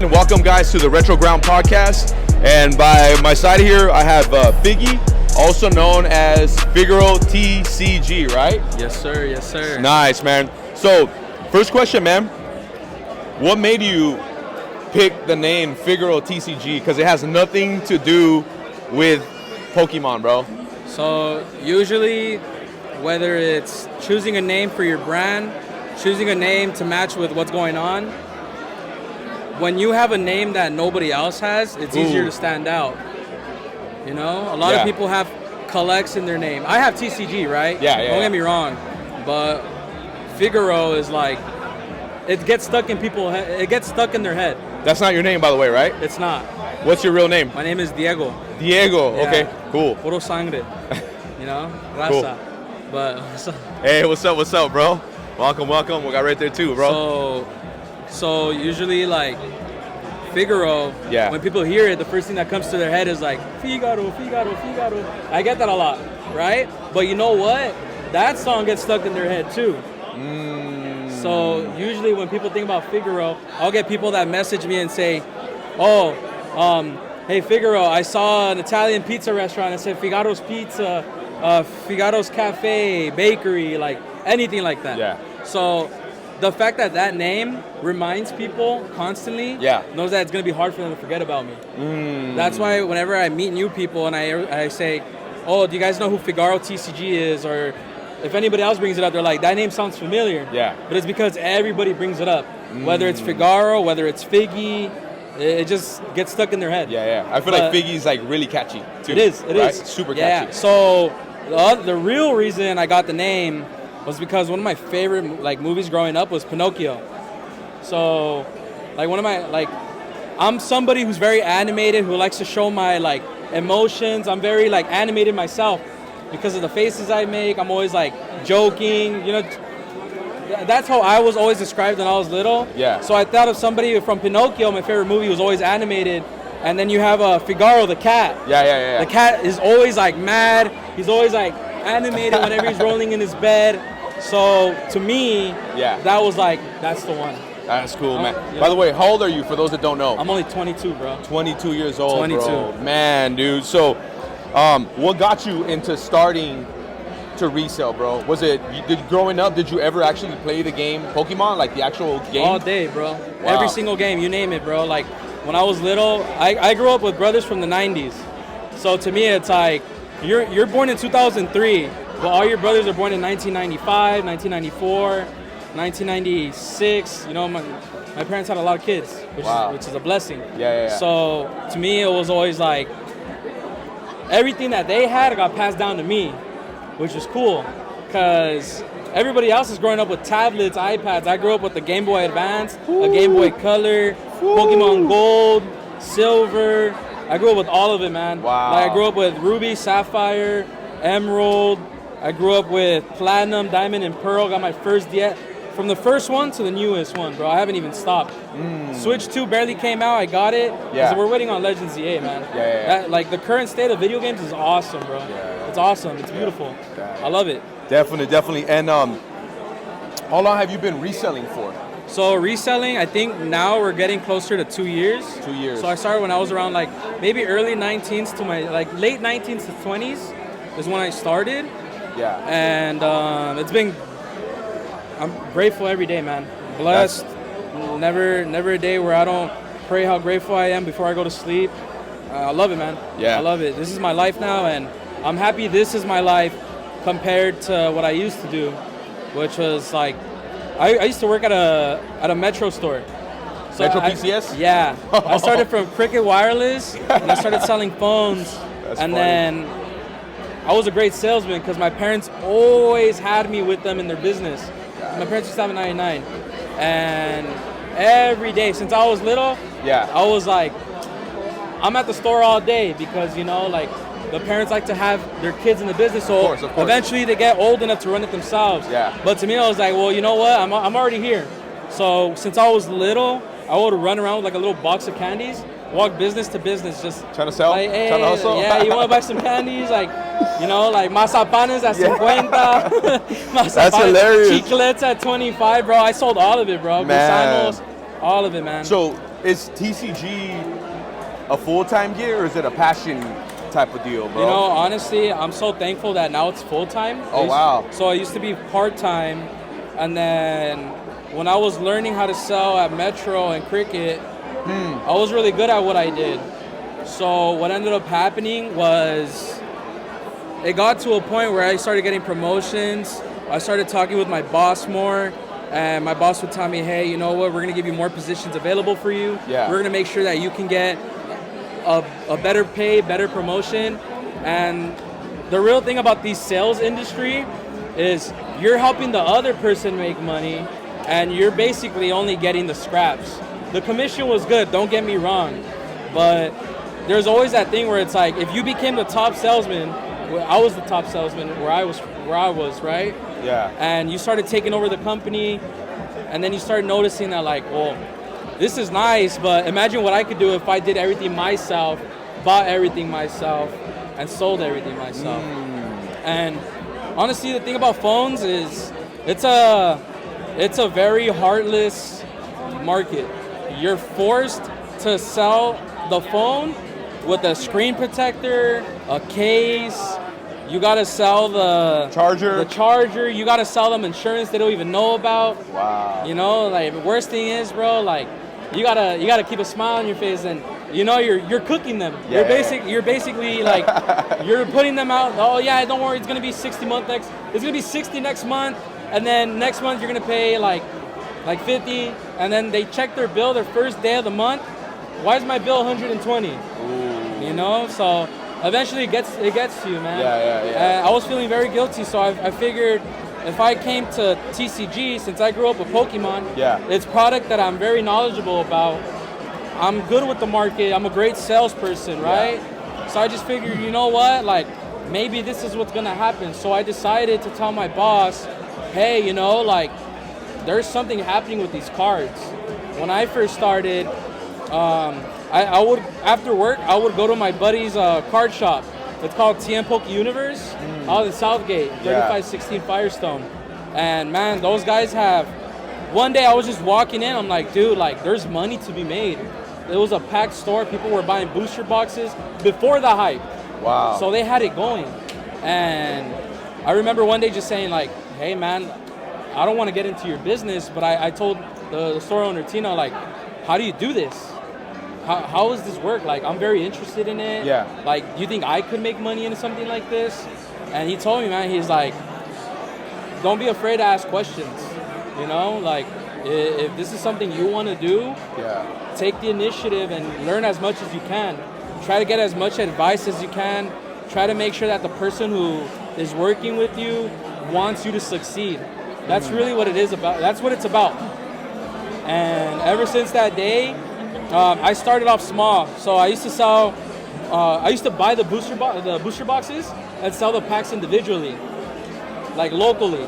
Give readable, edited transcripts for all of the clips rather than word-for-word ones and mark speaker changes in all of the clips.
Speaker 1: And welcome, guys, to the Retro Ground podcast. And by my side here, I have Figgy, also known as Figaro TCG, right?
Speaker 2: Yes, sir. Yes, sir.
Speaker 1: Nice, man. So, first question, man. What made you pick the name Figaro TCG? Because it has nothing to do with Pokemon, bro.
Speaker 2: So, usually, whether it's choosing a name for your brand, choosing a name to match with what's going on, when you have a name that nobody else has, it's easier to stand out. You know, a lot of people have collects in their name. I have TCG, right? Don't get me wrong, but Figaro is like, it gets stuck in people. It gets stuck in their head.
Speaker 1: That's not your name, by the way, right?
Speaker 2: It's not.
Speaker 1: What's your real name?
Speaker 2: My name is Diego.
Speaker 1: Diego.
Speaker 2: Yeah.
Speaker 1: Okay, cool.
Speaker 2: Puro sangre. You know, raza.
Speaker 1: Cool.
Speaker 2: But
Speaker 1: hey, what's up, bro? Welcome. We got right there too, bro.
Speaker 2: So usually, like, Figaro, when people hear it, the first thing that comes to their head is like, Figaro. I get that a lot, right? But you know what? That song gets stuck in their head too. So usually when people think about Figaro, I'll get people that message me and say, hey, Figaro, I saw an Italian pizza restaurant that said Figaro's Pizza, Figaro's Cafe, Bakery, like anything like that.
Speaker 1: Yeah.
Speaker 2: So the fact that name reminds people constantly knows that it's going to be hard for them to forget about me. That's why whenever I meet new people and I say, oh, do you guys know who Figaro TCG is? Or if anybody else brings it up, they're like, that name sounds familiar.
Speaker 1: Yeah.
Speaker 2: But it's because everybody brings it up. Whether it's Figaro, whether it's Figgy, it just gets stuck in their head.
Speaker 1: Yeah. I feel like Figgy's like really catchy too.
Speaker 2: It is.
Speaker 1: Super catchy.
Speaker 2: So the real reason I got the name was because one of my favorite movies growing up was Pinocchio. So I'm somebody who's very animated, who likes to show my emotions. I'm very animated myself because of the faces I make. I'm always joking, you know. That's how I was always described when I was little.
Speaker 1: Yeah.
Speaker 2: So I thought of somebody from Pinocchio. My favorite movie was always animated. And then you have Figaro the cat.
Speaker 1: Yeah.
Speaker 2: The cat is always mad. He's always animated whenever he's rolling in his bed. So to me, that was that's the one.
Speaker 1: That's cool, man.
Speaker 2: Yeah.
Speaker 1: By the way, how old are you for those that don't know?
Speaker 2: I'm only 22, bro.
Speaker 1: 22 years old,
Speaker 2: 22.
Speaker 1: bro. Man, dude. So, what got you into starting to resell, bro? Was it growing up? Did you ever actually play the game Pokemon, like the actual game?
Speaker 2: All day, bro.
Speaker 1: Wow.
Speaker 2: Every single game, you name it, bro. Like when I was little, I grew up with brothers from the 90s. So to me, it's like you're born in 2003, but all your brothers are born in 1995, 1994, 1996. You know, my parents had a lot of kids, which is a blessing.
Speaker 1: Yeah.
Speaker 2: So to me, it was always like everything that they had got passed down to me, which was cool because everybody else is growing up with tablets, iPads. I grew up with the Game Boy Advance, a Game Boy Color, Pokemon Gold, Silver. I grew up with all of it, man.
Speaker 1: Wow.
Speaker 2: I grew up with Ruby, Sapphire, Emerald. I grew up with Platinum, Diamond, and Pearl. Got my first from the first one to the newest one, bro. I haven't even stopped. Switch 2 barely came out. I got it.
Speaker 1: Yeah.
Speaker 2: We're waiting on Legends ZA, man.
Speaker 1: Yeah.
Speaker 2: The current state of video games is awesome, bro. It's awesome. It's beautiful. I love it.
Speaker 1: Definitely. And how long have you been reselling for?
Speaker 2: So reselling, I think now we're getting closer to 2 years.
Speaker 1: 2 years.
Speaker 2: So I started when I was around maybe early 19s to my late 19s to 20s is when I started.
Speaker 1: Yeah.
Speaker 2: And I'm grateful every day, man. Blessed. Never a day where I don't pray how grateful I am before I go to sleep. I love it, man.
Speaker 1: Yeah.
Speaker 2: I love it. This is my life now, and I'm happy this is my life compared to what I used to do, which was I used to work at a Metro store. So
Speaker 1: Metro PCS?
Speaker 2: Yeah. I started from Cricket Wireless, and I started selling phones.
Speaker 1: That's
Speaker 2: and
Speaker 1: funny.
Speaker 2: then I was a great salesman because my parents always had me with them in their business. My parents used to have a 99. And every day, since I was little, I was I'm at the store all day because, you know, the parents like to have their kids in the business, so
Speaker 1: of course.
Speaker 2: Eventually they get old enough to run it themselves.
Speaker 1: Yeah.
Speaker 2: But to me, I was like, well, you know what? I'm already here. So since I was little, I would run around with a little box of candies, walk business to business, just
Speaker 1: trying to sell,
Speaker 2: hey,
Speaker 1: trying to hustle.
Speaker 2: Yeah, you want to buy some candies, mazapanes at 50,
Speaker 1: That's hilarious.
Speaker 2: Chiclets at 25, bro. I sold all of it, bro.
Speaker 1: Man.
Speaker 2: Gusanos, all of it, man.
Speaker 1: So Is TCG a full-time gig or is it a passion type of deal, bro?
Speaker 2: You know, honestly, I'm so thankful that now it's full-time.
Speaker 1: Oh, wow.
Speaker 2: So I used to be part-time, and then when I was learning how to sell at Metro and Cricket, I was really good at what I did. So what ended up happening was it got to a point where I started getting promotions. I started talking with my boss more, and my boss would tell me, hey, you know what, we're going to give you more positions available for you.
Speaker 1: Yeah.
Speaker 2: We're going to make sure that you can get a better pay, better promotion. And the real thing about the sales industry is you're helping the other person make money, and you're basically only getting the scraps. The commission was good, don't get me wrong, but there's always that thing where it's like, if you became the top salesman, I was the top salesman where I was, right?
Speaker 1: Yeah.
Speaker 2: And you started taking over the company, and then you started noticing that, like, well, this is nice, but imagine what I could do if I did everything myself, bought everything myself, and sold everything myself. And honestly, the thing about phones is it's a very heartless market. You're forced to sell the phone with a screen protector, a case. You gotta sell the charger. You gotta sell them insurance they don't even know about.
Speaker 1: Wow.
Speaker 2: You know, like the worst thing is, bro, like you gotta keep a smile on your face, and you know you're cooking them.
Speaker 1: Yeah,
Speaker 2: You're basically like you're putting them out. Oh yeah, don't worry, it's gonna be 60 next. It's gonna be 60 next month, and then next month you're gonna pay like 50, and then they check their bill their first day of the month. Why is my bill 120?
Speaker 1: Ooh.
Speaker 2: You know, so eventually it gets to you, man.
Speaker 1: Yeah.
Speaker 2: And I was feeling very guilty, so I figured if I came to TCG, since I grew up with Pokémon, it's product that I'm very knowledgeable about. I'm good with the market. I'm a great salesperson, right? Yeah. So I just figured, you know what, like maybe this is what's gonna happen. So I decided to tell my boss, hey, you know, like there's something happening with these cards. When I first started, I would, after work, I would go to my buddy's card shop. It's called TM Poke Universe out in Southgate, 3516 Firestone. And man, those guys have, one day I was just walking in, I'm like, dude, like there's money to be made. It was a packed store. People were buying booster boxes before the hype.
Speaker 1: Wow.
Speaker 2: So they had it going. And I remember one day just saying like, hey man, I don't want to get into your business, but I told the store owner, Tina, like, how do you do this? How does this work? Like, I'm very interested in it.
Speaker 1: Yeah.
Speaker 2: Like, do you think I could make money in something like this? And he told me, man, he's like, don't be afraid to ask questions. You know, like, if this is something you want to do, take the initiative and learn as much as you can. Try to get as much advice as you can. Try to make sure that the person who is working with you wants you to succeed. That's really what it is about. That's what it's about. And ever since that day, I started off small. So I used to sell, I used to buy the booster boxes and sell the packs individually, like locally.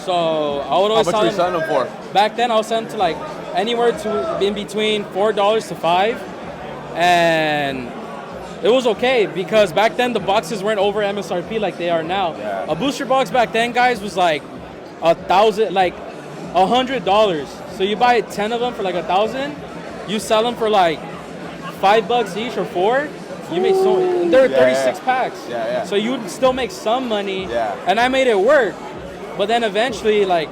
Speaker 2: So I would always
Speaker 1: How much were you selling them for?
Speaker 2: Back then I was selling to like anywhere to in between $4 to $5, and it was okay because back then the boxes weren't over MSRP like they are now.
Speaker 1: Yeah.
Speaker 2: A booster box back then, guys, was like $100. So you buy 10 of them for like $1,000. You sell them for like $5 each or $4. You make so, and they're 36 packs. So you would still make some money. And I made it work. But then eventually, like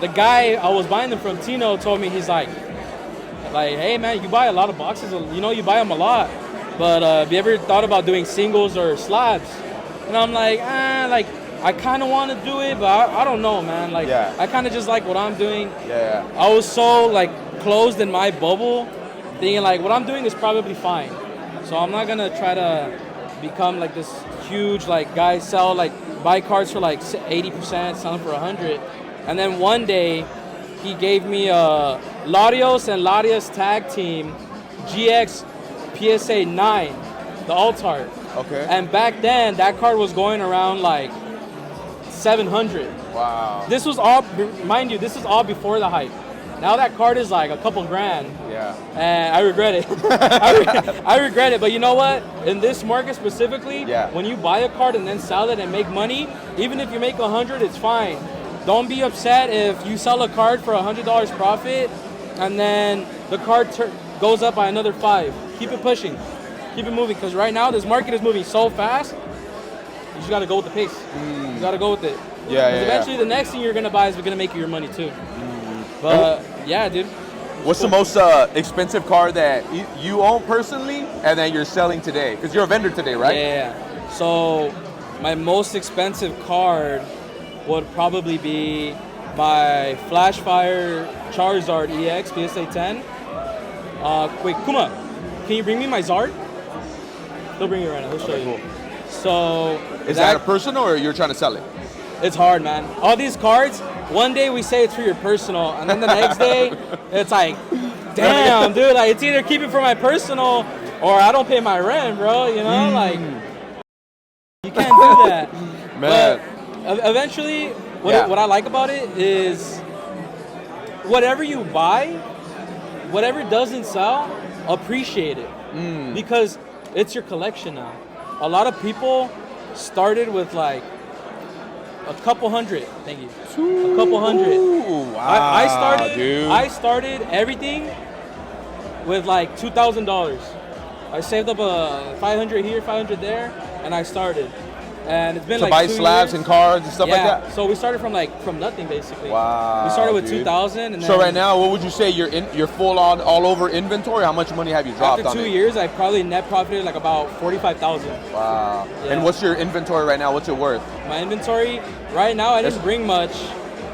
Speaker 2: the guy I was buying them from, Tino, told me, he's like, hey man, you buy a lot of boxes. You know, you buy them a lot. But have you ever thought about doing singles or slabs? And I'm like, like I kind of want to do it, but I don't know, man. Like I kind of just like what I'm doing. I was so like closed in my bubble, thinking like what I'm doing is probably fine. So I'm not gonna try to become like this huge like guy, sell like buy cards for like 80%, sell them for 100. And then one day he gave me a Latios and Latias tag team GX PSA 9, the alt art.
Speaker 1: Okay.
Speaker 2: And back then that card was going around like 700.
Speaker 1: Wow.
Speaker 2: This was all, mind you, this is all before the hype. Now that card is like a couple grand. And I regret it. I regret it, but you know what? In this market specifically, when you buy a card and then sell it and make money, even if you make 100, it's fine. Don't be upset if you sell a card for $100 profit and then the card goes up by another 5. Keep it pushing, keep it moving, because right now this market is moving so fast. You just gotta go with the pace. You gotta go with it.
Speaker 1: Yeah,
Speaker 2: eventually the next thing you're gonna buy is gonna make you your money too. But yeah, dude.
Speaker 1: What's the most expensive card that you own personally and then you're selling today? Because you're a vendor today, right?
Speaker 2: Yeah. So my most expensive card would probably be my Flashfire Charizard EX PSA 10. Wait, Kuma, can you bring me my Zard? He'll bring it right now. He'll show you.
Speaker 1: Cool.
Speaker 2: So
Speaker 1: is that a personal or you're trying to sell it?
Speaker 2: It's hard, man. All these cards, one day we say it's for your personal, and then the next day, it's like, damn, dude, like it's either keep it for my personal or I don't pay my rent, bro. You know, like you can't do that.
Speaker 1: Man.
Speaker 2: But eventually, what I like about it is whatever you buy, whatever doesn't sell, appreciate it because it's your collection now. A lot of people started with like a couple hundred. Thank you. A couple hundred.
Speaker 1: Wow,
Speaker 2: I started everything with like $2,000. I saved up a 500 here, 500 there, and I started. And it's been
Speaker 1: to
Speaker 2: like
Speaker 1: buy
Speaker 2: 2
Speaker 1: slabs
Speaker 2: years.
Speaker 1: and cards and stuff like that.
Speaker 2: So we started from nothing basically.
Speaker 1: Wow.
Speaker 2: We started with
Speaker 1: dude.
Speaker 2: 2,000, and then
Speaker 1: so right now, what would you say you're full on all over inventory? How much money have you dropped
Speaker 2: after
Speaker 1: on
Speaker 2: 2
Speaker 1: it?
Speaker 2: years, I probably net profited like about 45,000.
Speaker 1: Wow.
Speaker 2: Yeah.
Speaker 1: And what's your inventory right now? What's it worth?
Speaker 2: My inventory right now, I didn't bring much,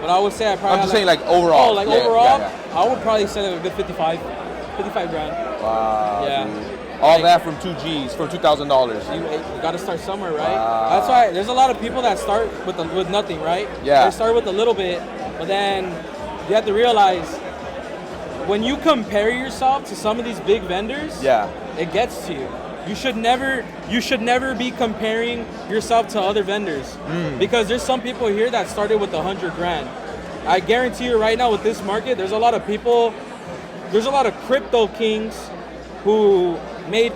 Speaker 2: but I would say I probably.
Speaker 1: I'm just saying like overall.
Speaker 2: Oh, like overall, I would probably say like a good 55 grand.
Speaker 1: Wow.
Speaker 2: Yeah.
Speaker 1: Dude. All that from 2 G's, from $2,000.
Speaker 2: You got to start somewhere, right?
Speaker 1: Wow.
Speaker 2: That's why there's a lot of people that start with nothing, right?
Speaker 1: Yeah.
Speaker 2: They start with a little bit, but then you have to realize when you compare yourself to some of these big vendors, it gets to you. You should never be comparing yourself to other vendors because there's some people here that started with 100 grand. I guarantee you right now with this market, there's a lot of people, there's a lot of crypto kings who made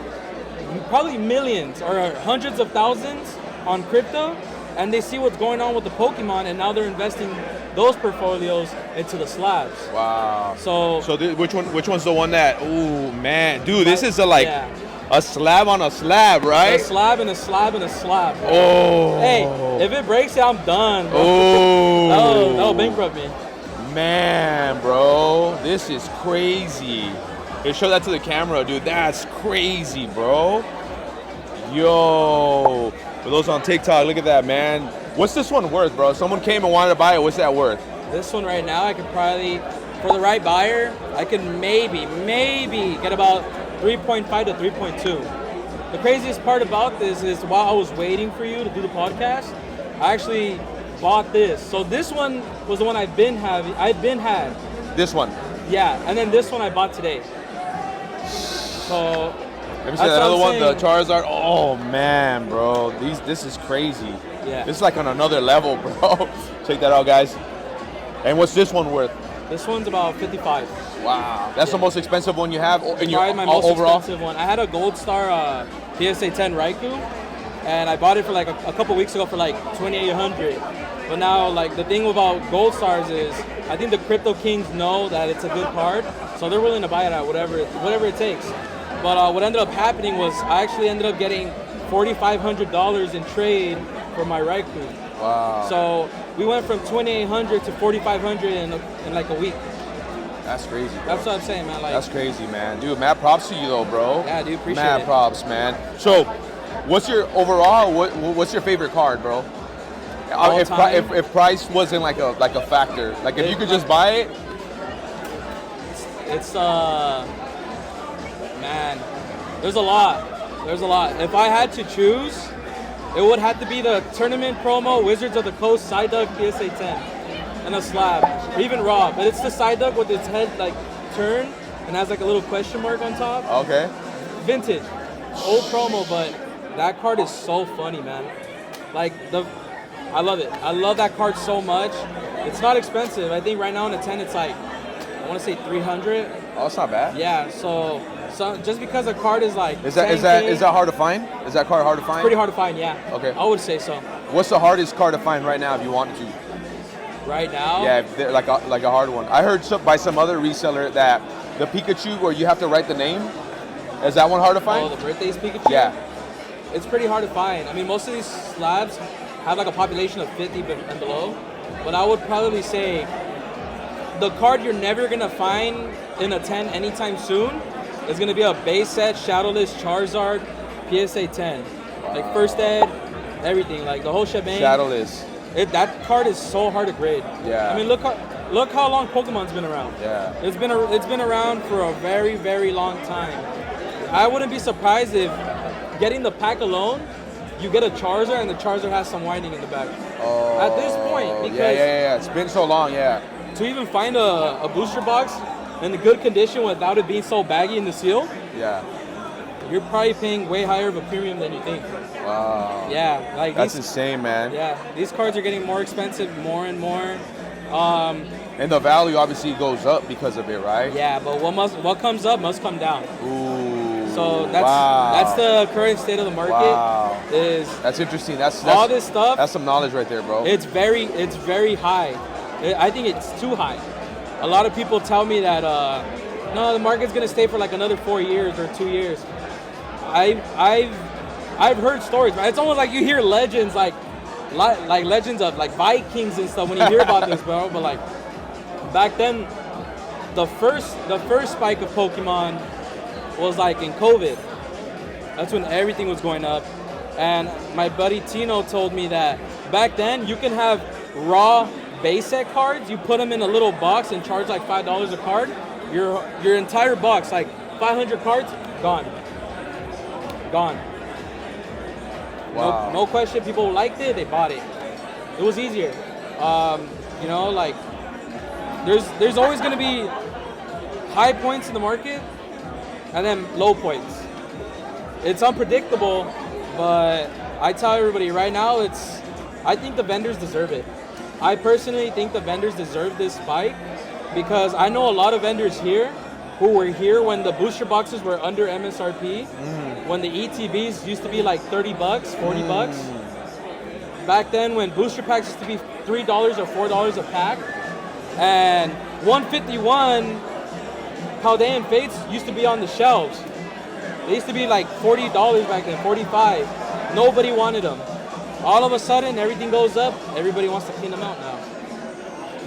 Speaker 2: probably millions or hundreds of thousands on crypto, and they see what's going on with the Pokémon, and now they're investing those portfolios into the slabs.
Speaker 1: Wow.
Speaker 2: So
Speaker 1: which one's the one that? Ooh man, dude, this is a slab on a slab, right?
Speaker 2: A slab and a slab and a slab. Bro.
Speaker 1: Oh.
Speaker 2: Hey, if it breaks, I'm done. Bro.
Speaker 1: Oh.
Speaker 2: That'll bankrupt me.
Speaker 1: Man, bro, this is crazy. Hey, show that to the camera, dude. That's crazy, bro. Yo. For those on TikTok, look at that, man. What's this one worth, bro? Someone came and wanted to buy it. What's that worth?
Speaker 2: This one right now, I could probably, for the right buyer, I could maybe get about 3.5 to 3.2. The craziest part about this is while I was waiting for you to do the podcast, I actually bought this. So this one was the one I've been had.
Speaker 1: This one?
Speaker 2: Yeah, and then this one I bought today. So
Speaker 1: let me see another one, the Charizard. Oh man, bro, this is crazy.
Speaker 2: Yeah,
Speaker 1: this is like on another level, bro. Check that out, guys. And what's this one worth?
Speaker 2: This one's about 55.
Speaker 1: Wow, that's the most expensive one you have in your
Speaker 2: my most
Speaker 1: overall?
Speaker 2: expensive one. I had a Gold Star PSA 10 Raichu, and I bought it for like a couple weeks ago for like 2,800. But now, like the thing about Gold Stars is, I think the crypto kings know that it's a good card, so they're willing to buy it at whatever it takes. But what ended up happening was I actually ended up getting $4,500 in trade for my Raichu.
Speaker 1: Wow.
Speaker 2: So we went from 2,800 to 4,500 in like a week.
Speaker 1: That's crazy, bro.
Speaker 2: That's what I'm saying, man. Like,
Speaker 1: that's crazy, man. Dude, mad props to you though, bro.
Speaker 2: Yeah, dude, appreciate
Speaker 1: mad
Speaker 2: it.
Speaker 1: props, man. So, what's your overall? What's your favorite card, bro? If price wasn't like a factor, like if you could just buy it.
Speaker 2: It's man, there's a lot. If I had to choose, it would have to be the tournament promo Wizards of the Coast Psyduck PSA 10 and a slab, or even raw. But it's the Psyduck with its head like turned and has like a little question mark on top.
Speaker 1: Okay.
Speaker 2: Vintage, old promo, but that card is so funny, man. Like I love it. I love that card so much. It's not expensive. I think right now in a 10, it's like, I want to say 300.
Speaker 1: Oh, it's not bad.
Speaker 2: Yeah. So just because a card is like,
Speaker 1: is that hard to find? Is that card hard to find?
Speaker 2: It's pretty hard to find. Yeah.
Speaker 1: Okay.
Speaker 2: I would say so.
Speaker 1: What's the hardest card to find right now if you wanted to?
Speaker 2: right now.
Speaker 1: Yeah, they're like a hard one. I heard by some other reseller that the Pikachu where you have to write the name, is that one hard to find?
Speaker 2: Oh, the birthday's Pikachu?
Speaker 1: Yeah.
Speaker 2: It's pretty hard to find. I mean, most of these slabs have like a population of 50 and below, but I would probably say the card you're never gonna find in a 10 anytime soon is gonna be a base set Shadowless Charizard PSA 10. Like first ed, everything, like the whole shebang.
Speaker 1: Shadowless.
Speaker 2: That card is so hard to grade.
Speaker 1: Yeah.
Speaker 2: I mean, look how long Pokemon's been around.
Speaker 1: Yeah.
Speaker 2: It's been around for a very, very long time. I wouldn't be surprised if getting the pack alone, you get a Charizard and the Charizard has some winding in the back.
Speaker 1: Oh.
Speaker 2: At this point, because
Speaker 1: yeah. It's been so long. Yeah.
Speaker 2: to even find a booster box in a good condition without it being so baggy in the seal,
Speaker 1: Yeah.
Speaker 2: you're probably paying way higher of a premium than you think.
Speaker 1: Wow.
Speaker 2: Yeah, like
Speaker 1: That's
Speaker 2: these,
Speaker 1: insane, man.
Speaker 2: yeah, these cards are getting more expensive more and more.
Speaker 1: And the value obviously goes up because of it, right?
Speaker 2: Yeah, but what comes up must come down.
Speaker 1: Ooh.
Speaker 2: So that's
Speaker 1: wow.
Speaker 2: that's the current state of the market.
Speaker 1: Wow.
Speaker 2: That's
Speaker 1: interesting. That's
Speaker 2: all this stuff.
Speaker 1: That's some knowledge right there, bro.
Speaker 2: It's very high. I think it's too high. A lot of people tell me that no, the market's gonna stay for like another 4 years or 2 years. I've heard stories, but it's almost like you hear legends like legends of like Vikings and stuff when you hear about this, bro. But like back then, the first spike of Pokemon was like in COVID. That's when everything was going up. And my buddy Tino told me that back then you can have raw base set cards. You put them in a little box and charge like $5 a card. Your entire box, like 500 cards, gone.
Speaker 1: Wow.
Speaker 2: No question. People liked it. They bought it. It was easier. You know, like there's always going to be high points in the market and then low points. It's unpredictable, but I tell everybody right now, I think the vendors deserve it. I personally think the vendors deserve this spike because I know a lot of vendors here who were here when the booster boxes were under MSRP, when the ETBs used to be like $30, $40. Back then when booster packs used to be $3 or $4 a pack, and 151 Paldean Fates used to be on the shelves. They used to be like $40 back then, $45. Nobody wanted them. All of a sudden, everything goes up. Everybody wants to clean them out now.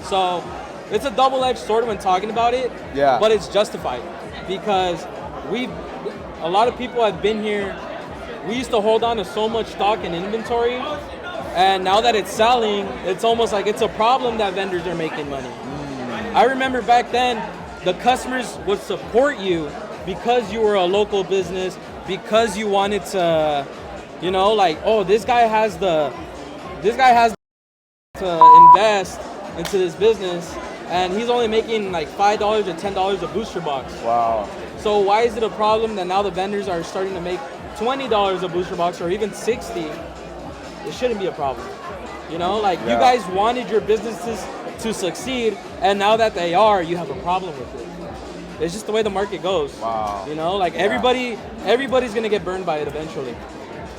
Speaker 2: So it's a double-edged sword when talking about it.
Speaker 1: Yeah.
Speaker 2: But it's justified because a lot of people have been here. We used to hold on to so much stock and inventory, and now that it's selling, it's almost like it's a problem that vendors are making money. I remember back then, the customers would support you because you were a local business, because you wanted to, you know, like, oh, this guy has to invest into this business, and he's only making like $5 or $10 a booster box.
Speaker 1: Wow.
Speaker 2: So why is it a problem that now the vendors are starting to make $20 a booster box or even $60? It shouldn't be a problem. You know, like you guys wanted your businesses to succeed, and now that they are, you have a problem with it. It's just the way the market goes.
Speaker 1: Wow.
Speaker 2: You know, like everybody's gonna get burned by it eventually.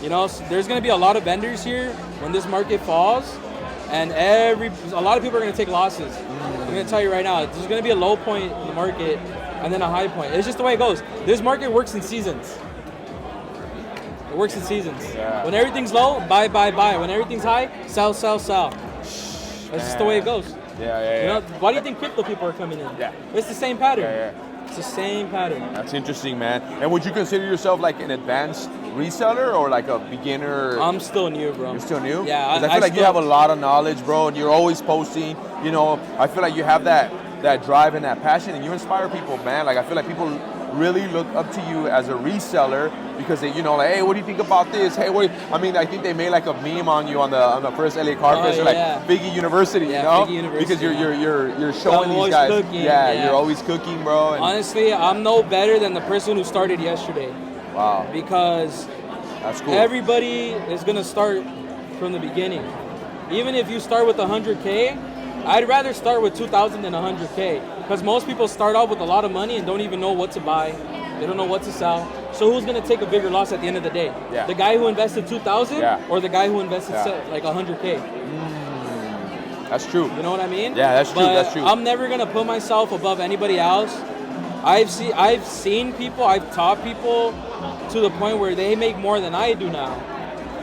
Speaker 2: You know, so there's gonna be a lot of vendors here when this market falls, and a lot of people are gonna take losses. I'm gonna tell you right now, there's gonna be a low point in the market and then a high point. It's just the way it goes. This market works in seasons. It works in seasons.
Speaker 1: Yeah.
Speaker 2: When everything's low, buy. When everything's high, sell. That's just the way it goes.
Speaker 1: Yeah.
Speaker 2: You know, why do you think crypto people are coming in?
Speaker 1: Yeah.
Speaker 2: It's the same pattern.
Speaker 1: Yeah.
Speaker 2: It's the same pattern.
Speaker 1: That's interesting, man. And would you consider yourself like an advanced reseller or like a beginner?
Speaker 2: I'm still new, bro.
Speaker 1: You're still new?
Speaker 2: Yeah.
Speaker 1: 'Cause I feel like you have a lot of knowledge, bro, and you're always posting. You know, I feel like you have that drive and that passion, and you inspire people, man. Like I feel like people really look up to you as a reseller because they, you know, like, hey, what do you think about this? Hey, I mean, I think they made like a meme on you on the first LA Car Fest, like Figgy University, you know?
Speaker 2: Figgy University,
Speaker 1: because you're showing these guys.
Speaker 2: Cooking,
Speaker 1: You're always cooking, bro. And
Speaker 2: honestly, I'm no better than the person who started yesterday.
Speaker 1: Wow.
Speaker 2: Because
Speaker 1: that's cool.
Speaker 2: Everybody is gonna start from the beginning. Even if you start with 100K, I'd rather start with 2,000 than 100K. Because most people start out with a lot of money and don't even know what to buy. They don't know what to sell. So who's gonna take a bigger loss at the end of the day?
Speaker 1: Yeah.
Speaker 2: The guy who invested 2,000 or the guy who invested like 100K?
Speaker 1: That's true.
Speaker 2: You know what I mean?
Speaker 1: Yeah, that's true.
Speaker 2: But
Speaker 1: That's true.
Speaker 2: I'm never gonna put myself above anybody else. I've seen people, I've taught people to the point where they make more than I do now.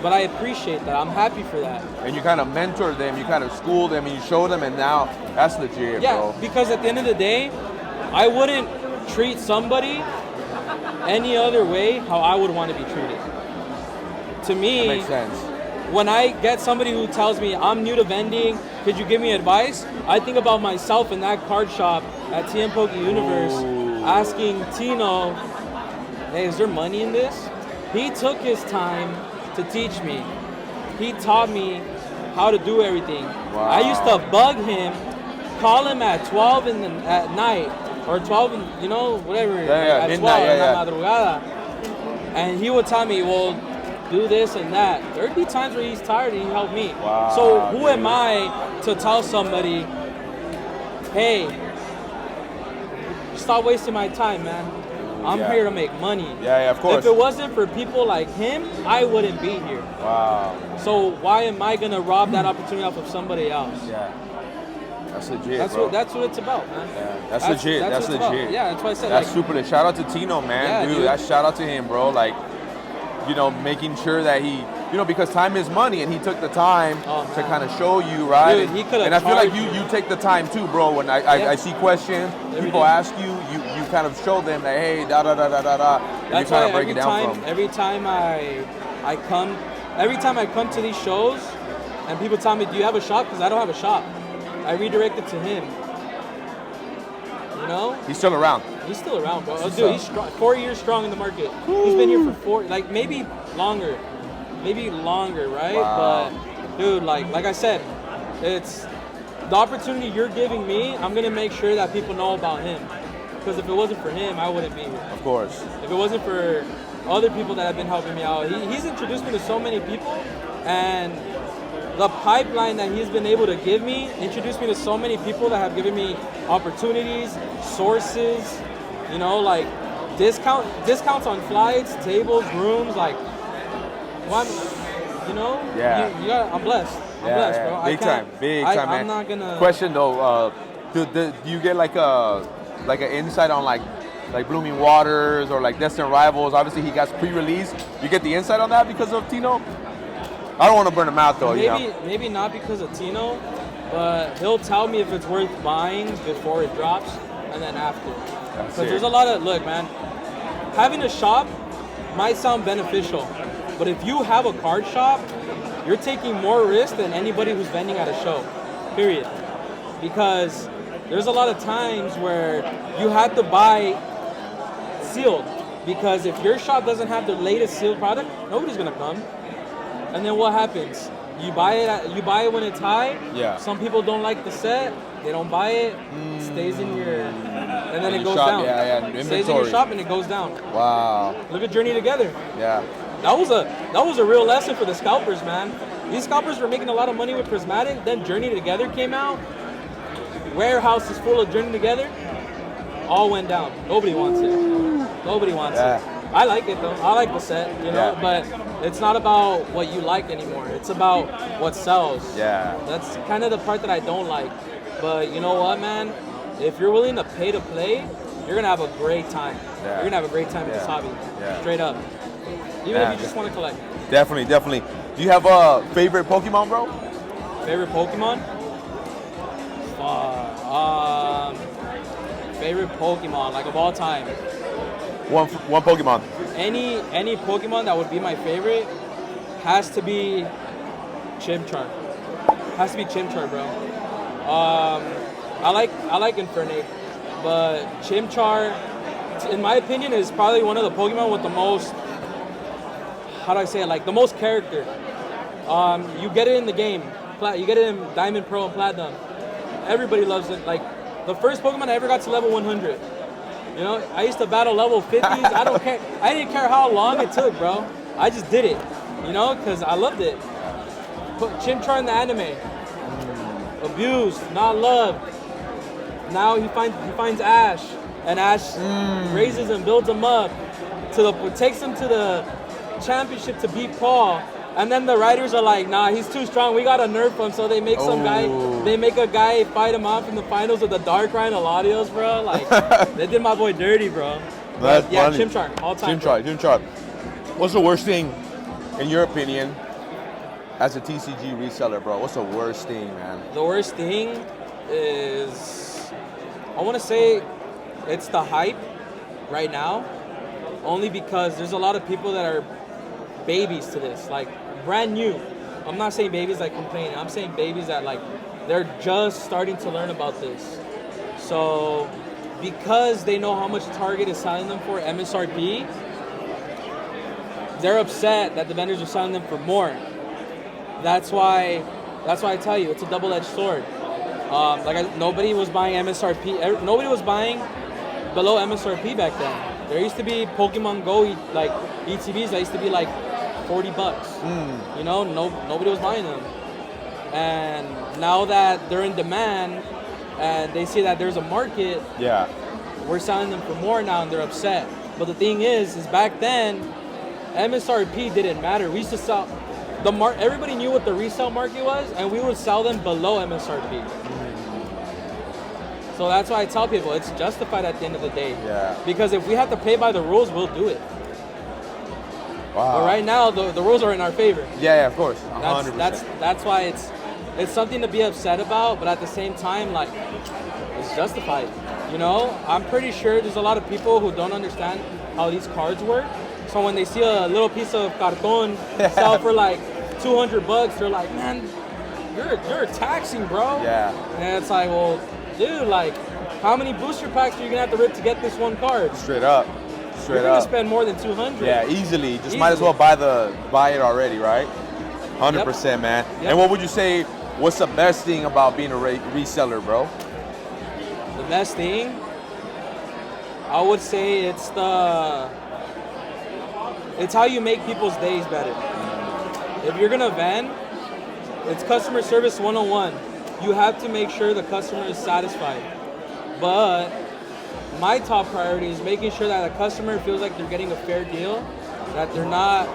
Speaker 2: But I appreciate that. I'm happy for that.
Speaker 1: And you kind of mentor them, you kind of school them, and you show them, and now that's legit,
Speaker 2: Yeah,
Speaker 1: bro.
Speaker 2: because at the end of the day, I wouldn't treat somebody any other way how I would want to be treated. To me,
Speaker 1: That makes sense.
Speaker 2: when I get somebody who tells me I'm new to vending, could you give me advice? I think about myself in that card shop at TM Poke Universe, asking Tino, hey, is there money in this? He took his time to teach me. He taught me how to do everything.
Speaker 1: Wow.
Speaker 2: I used to bug him, call him at 12 at night, or 12, whatever, at
Speaker 1: midnight,
Speaker 2: 12 in
Speaker 1: yeah.
Speaker 2: la madrugada. And he would tell me, well, do this and that. There'd be times where he's tired and he helped me.
Speaker 1: Wow,
Speaker 2: so who
Speaker 1: dude.
Speaker 2: am I to tell somebody, hey, stop wasting my time, man. I'm
Speaker 1: Yeah.
Speaker 2: here to make money.
Speaker 1: Yeah, of course.
Speaker 2: If it wasn't for people like him, I wouldn't be here.
Speaker 1: Wow.
Speaker 2: So why am I gonna rob that opportunity off of somebody else?
Speaker 1: Yeah. That's legit,
Speaker 2: That's
Speaker 1: bro.
Speaker 2: what it's about, man.
Speaker 1: Yeah, that's legit. That's
Speaker 2: what it's about.
Speaker 1: legit.
Speaker 2: Yeah, that's why I said
Speaker 1: That's
Speaker 2: like,
Speaker 1: super lit. Shout out to Tino, man,
Speaker 2: Yeah,
Speaker 1: dude.
Speaker 2: dude.
Speaker 1: That shout out to him, bro. Like, making sure that he, because time is money, and he took the time
Speaker 2: Oh,
Speaker 1: to
Speaker 2: man.
Speaker 1: kind of show you, right?
Speaker 2: Dude, he could've
Speaker 1: and I feel like
Speaker 2: charged
Speaker 1: you take the time too, bro. When I see questions,
Speaker 2: Every
Speaker 1: people
Speaker 2: day.
Speaker 1: ask you kind of show them that, hey, da da da da da da, and you
Speaker 2: that's
Speaker 1: kind
Speaker 2: why
Speaker 1: of break it down for them.
Speaker 2: every time I come to these shows, and people tell me, do you have a shop? Because I don't have a shop. I redirect it to him. You know?
Speaker 1: He's still around.
Speaker 2: He's still around, bro.
Speaker 1: That's
Speaker 2: Dude,
Speaker 1: what's
Speaker 2: he's strong, 4 years strong in the market. He's been here for 4, like maybe longer, right?
Speaker 1: Wow.
Speaker 2: But dude, like I said, it's the opportunity you're giving me. I'm gonna make sure that people know about him, because if it wasn't for him, I wouldn't be here.
Speaker 1: Of course.
Speaker 2: If it wasn't for other people that have been helping me out, he's introduced me to so many people, and the pipeline that he's been able to give me introduced me to so many people that have given me opportunities, sources, like discounts on flights, tables, rooms, like,
Speaker 1: Yeah.
Speaker 2: I'm blessed. I'm blessed, bro.
Speaker 1: Big time, man.
Speaker 2: I'm not gonna.
Speaker 1: Question though, do you get like an insight on like Blooming Waters or like Destined Rivals? Obviously, he got pre-release. You get the insight on that because of Tino? I don't want to burn him out though.
Speaker 2: Maybe not because of Tino, but he'll tell me if it's worth buying before it drops, and then after. Because there's a lot of look, man. Having a shop might sound beneficial, but if you have a card shop, you're taking more risk than anybody who's vending at a show, period. Because there's a lot of times where you have to buy sealed, because if your shop doesn't have the latest sealed product, nobody's gonna come. And then what happens? You buy it when it's high.
Speaker 1: Yeah.
Speaker 2: Some people don't like the set, they don't buy it, it stays in your, and then
Speaker 1: In
Speaker 2: it
Speaker 1: your
Speaker 2: goes
Speaker 1: shop,
Speaker 2: down.
Speaker 1: yeah,
Speaker 2: It stays in your
Speaker 1: inventory.
Speaker 2: shop and it goes down.
Speaker 1: Wow.
Speaker 2: Look at Journey Together.
Speaker 1: Yeah.
Speaker 2: That was a real lesson for the scalpers, man. These scalpers were making a lot of money with Prismatic. Then Journey Together came out. Warehouse is full of Journey Together. All went down. Nobody wants it. Nobody wants it. I like it though. I like the set, but it's not about what you like anymore. It's about what sells.
Speaker 1: Yeah.
Speaker 2: That's kind of the part that I don't like. But you know what, man? If you're willing to pay to play, you're gonna have a great time.
Speaker 1: Yeah.
Speaker 2: You're gonna have a great time in this hobby.
Speaker 1: Yeah.
Speaker 2: Straight up. Even if you just want to collect.
Speaker 1: Definitely. Do you have a favorite Pokemon, bro?
Speaker 2: Favorite Pokemon? Favorite Pokemon, like of all time.
Speaker 1: One Pokemon.
Speaker 2: Any Pokemon that would be my favorite has to be Chimchar. Has to be Chimchar, bro. I like Infernape, but Chimchar, in my opinion, is probably one of the Pokemon with the most, how do I say it, like the most character. You get it in the game. You get it in Diamond, Pearl, and Platinum. Everybody loves it. Like, the first Pokemon I ever got to level 100. I used to battle level 50s. I don't care. I didn't care how long it took, bro. I just did it, because I loved it. Put Chimchar in the anime. Abused, not loved. Now he finds Ash, and Ash raises him, builds him up, takes him to the championship to beat Paul, And then the writers are like, nah, he's too strong. We gotta nerf him. So they make a guy fight him off in the finals with the Darkrai and Eladios, bro. Like, they did my boy dirty, bro.
Speaker 1: That's
Speaker 2: but, yeah,
Speaker 1: funny.
Speaker 2: Chimchar, all time.
Speaker 1: Chimchar. What's the worst thing, in your opinion, as a TCG reseller, bro? What's the worst thing, man?
Speaker 2: The worst thing is, I want to say, it's the hype right now. Only because there's a lot of people that are babies to this, like brand new. I'm not saying babies like complaining. I'm saying babies that like they're just starting to learn about this. So because they know how much Target is selling them for MSRP, they're upset that the vendors are selling them for more. That's why I tell you it's a double-edged sword. Nobody was buying MSRP. Nobody was buying below MSRP back then. There used to be Pokemon Go like ETBs that used to be like $40. You know, nobody was buying them. And now that they're in demand and they see that there's a market, we're selling them for more now and they're upset. But the thing is back then, MSRP didn't matter. We used to sell everybody knew what the resale market was, and we would sell them below MSRP. So that's why I tell people it's justified at the end of the day.
Speaker 1: Yeah.
Speaker 2: Because if we have to play by the rules, we'll do it.
Speaker 1: Wow.
Speaker 2: But right now, the rules are in our favor.
Speaker 1: Yeah, of course. 100%.
Speaker 2: That's why it's something to be upset about, but at the same time, like, it's justified. You know, I'm pretty sure there's a lot of people who don't understand how these cards work. So when they see a little piece of carton sell for like $200, they're like, man, you're taxing, bro.
Speaker 1: Yeah.
Speaker 2: And it's like, well, dude, like, how many booster packs are you gonna have to rip to get this one card?
Speaker 1: Straight up.
Speaker 2: You're gonna spend more than 200.
Speaker 1: Yeah, easily. Just might as well buy it already, right? 100%, man.
Speaker 2: Yep.
Speaker 1: And what would you say? What's the best thing about being a reseller, bro?
Speaker 2: The best thing, I would say it's how you make people's days better. If you're gonna vend, it's customer service 101. You have to make sure the customer is satisfied. But my top priority is making sure that the customer feels like they're getting a fair deal, that they're not,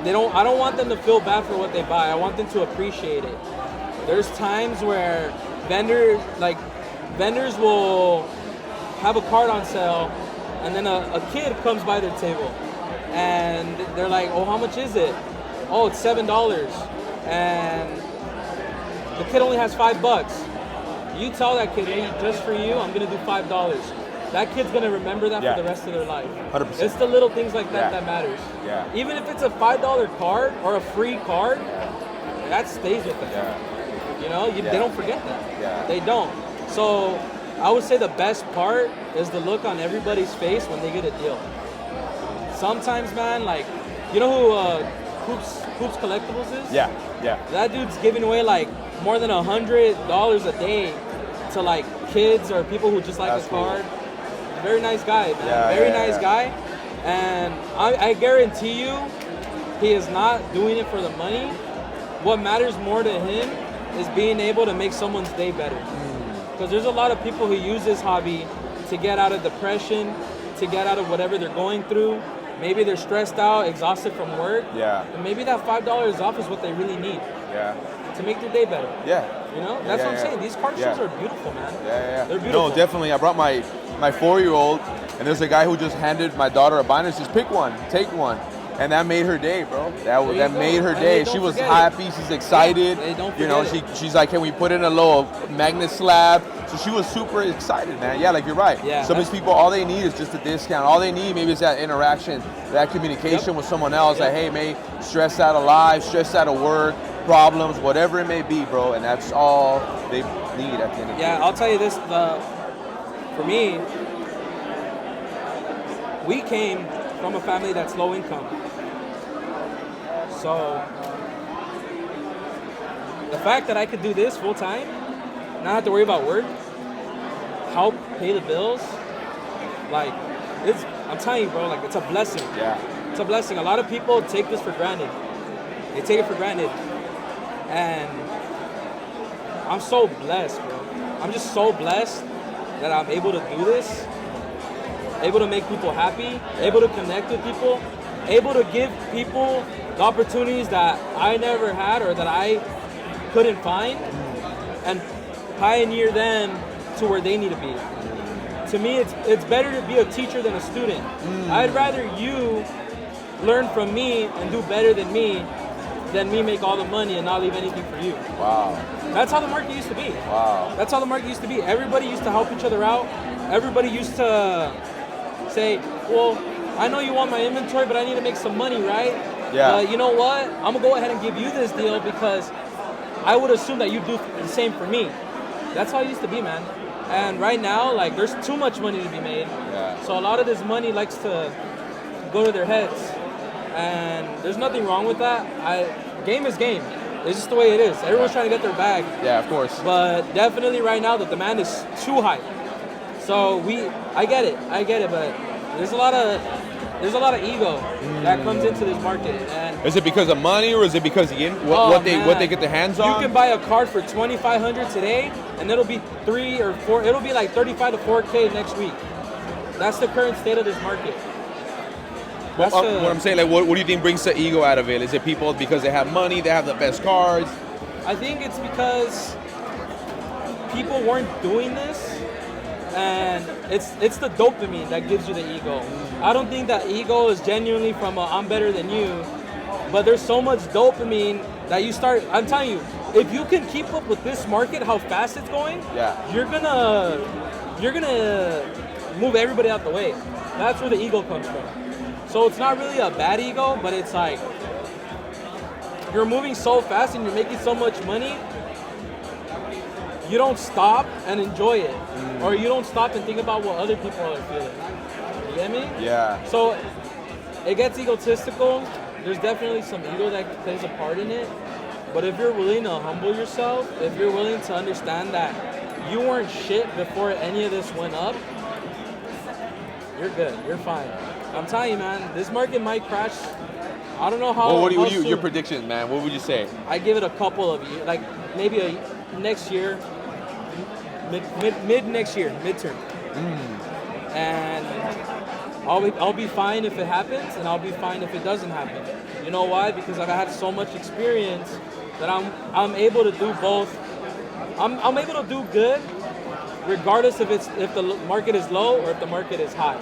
Speaker 2: I don't want them to feel bad for what they buy. I want them to appreciate it. There's times where vendors will have a card on sale and then a kid comes by their table and they're like, oh, how much is it? Oh, it's $7. And the kid only has $5. You tell that kid, hey, just for you, I'm gonna do $5. That kid's gonna remember that for the rest of their life.
Speaker 1: 100%.
Speaker 2: It's the little things like that that matters.
Speaker 1: Yeah.
Speaker 2: Even if it's a $5 card or a free card, that stays with them.
Speaker 1: Yeah.
Speaker 2: You know, they don't forget that.
Speaker 1: Yeah.
Speaker 2: They don't. So I would say the best part is the look on everybody's face when they get a deal. Sometimes, man, like, you know who Hoops Collectibles is?
Speaker 1: Yeah.
Speaker 2: That dude's giving away like more than $100 a day to like kids or people who just like the card. Cool. Very nice guy, man. Very nice guy. And I guarantee you, he is not doing it for the money. What matters more to him is being able to make someone's day better. Because there's a lot of people who use this hobby to get out of depression, to get out of whatever they're going through. Maybe they're stressed out, exhausted from work.
Speaker 1: Yeah.
Speaker 2: And maybe that $5 off is what they really need.
Speaker 1: Yeah.
Speaker 2: To make their day better.
Speaker 1: Yeah.
Speaker 2: You know? That's what I'm saying. These card shows are beautiful, man.
Speaker 1: Yeah.
Speaker 2: They're beautiful.
Speaker 1: No, definitely. I brought my 4-year-old, and there's a guy who just handed my daughter a binder and says, pick one, take one. And that made her day, bro. That made her day. She was happy. She's excited.
Speaker 2: They don't
Speaker 1: you know, she's like, can we put in a little magnet slab? So she was super excited, man. Yeah, like you're right.
Speaker 2: Yeah,
Speaker 1: Some of these people, all they need is just a discount. All they need maybe is that interaction, that communication with someone else. Like, hey, mate, stressed out of life, stressed out of work, problems, whatever it may be, bro. And that's all they need at the end of the day.
Speaker 2: Yeah, I'll tell you this. For me, we came from a family that's low income. So the fact that I could do this full time, not have to worry about work, help pay the bills, like, I'm telling you, bro, like, it's a blessing.
Speaker 1: Yeah.
Speaker 2: It's a blessing. A lot of people take this for granted. They take it for granted. And I'm so blessed, bro. I'm just so blessed that I'm able to do this, able to make people happy, able to connect with people. able to give people the opportunities that I never had or that I couldn't find, and pioneer them to where they need to be. To me, it's better to be a teacher than a student. I'd rather you learn from me and do better than me make all the money and not leave anything for you.
Speaker 1: Wow.
Speaker 2: That's how the market used to be.
Speaker 1: Wow.
Speaker 2: That's how the market used to be. Everybody used to help each other out. Everybody used to say, well, I know you want my inventory, but I need to make some money, right?
Speaker 1: Yeah.
Speaker 2: But you know what? I'm going to go ahead and give you this deal because I would assume that you'd do the same for me. That's how it used to be, man. And right now, like, there's too much money to be made.
Speaker 1: Yeah.
Speaker 2: So a lot of this money likes to go to their heads. And there's nothing wrong with that. Game is game. It's just the way it is. Everyone's trying to get their bag.
Speaker 1: Yeah, of course.
Speaker 2: But definitely right now the demand is too high. So I get it, but there's a lot of ego that comes into this market. And
Speaker 1: Is it because of money or is it because what they get their hands on?
Speaker 2: You can buy a card for $2,500 today, and it'll be 3 or 4. It'll be like 35 to 4K next week. That's the current state of this market.
Speaker 1: What I'm saying, like, what do you think brings the ego out of it? Is it people because they have money, they have the best cards?
Speaker 2: I think it's because people weren't doing this, and it's the dopamine that gives you the ego. I don't think that ego is genuinely from I'm better than you, but there's so much dopamine that you start. I'm telling you, if you can keep up with this market, how fast it's going, you're gonna move everybody out the way. That's where the ego comes from. So it's not really a bad ego, but it's like you're moving so fast and you're making so much money, you don't stop and enjoy it. Or you don't stop and think about what other people are feeling. You get me?
Speaker 1: Yeah.
Speaker 2: So it gets egotistical. There's definitely some ego that plays a part in it. But if you're willing to humble yourself, if you're willing to understand that you weren't shit before any of this went up, you're good. You're fine. I'm telling you, man, this market might crash. I don't know how.
Speaker 1: Well, what
Speaker 2: soon.
Speaker 1: your prediction, man? What would you say?
Speaker 2: I give it a couple of years, like maybe next year, mid next year, midterm. And I'll be fine if it happens, and I'll be fine if it doesn't happen. You know why? Because I've had so much experience that I'm able to do both. I'm able to do good, regardless if the market is low or if the market is high.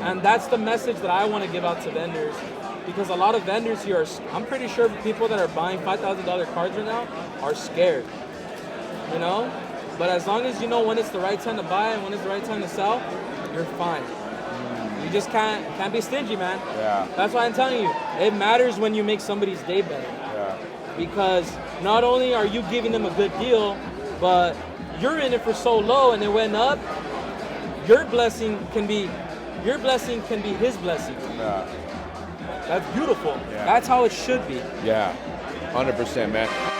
Speaker 2: And that's the message that I want to give out to vendors, because a lot of vendors here I'm pretty sure people that are buying $5,000 cards right now are scared, you know? But as long as you know when it's the right time to buy and when it's the right time to sell, you're fine. You just can't be stingy, man.
Speaker 1: Yeah.
Speaker 2: That's why I'm telling you, it matters when you make somebody's day better.
Speaker 1: Yeah.
Speaker 2: Because not only are you giving them a good deal, but you're in it for so low and it went up, your blessing can be his blessing.
Speaker 1: Yeah.
Speaker 2: That's beautiful.
Speaker 1: Yeah.
Speaker 2: That's how it should be.
Speaker 1: Yeah. 100%, man.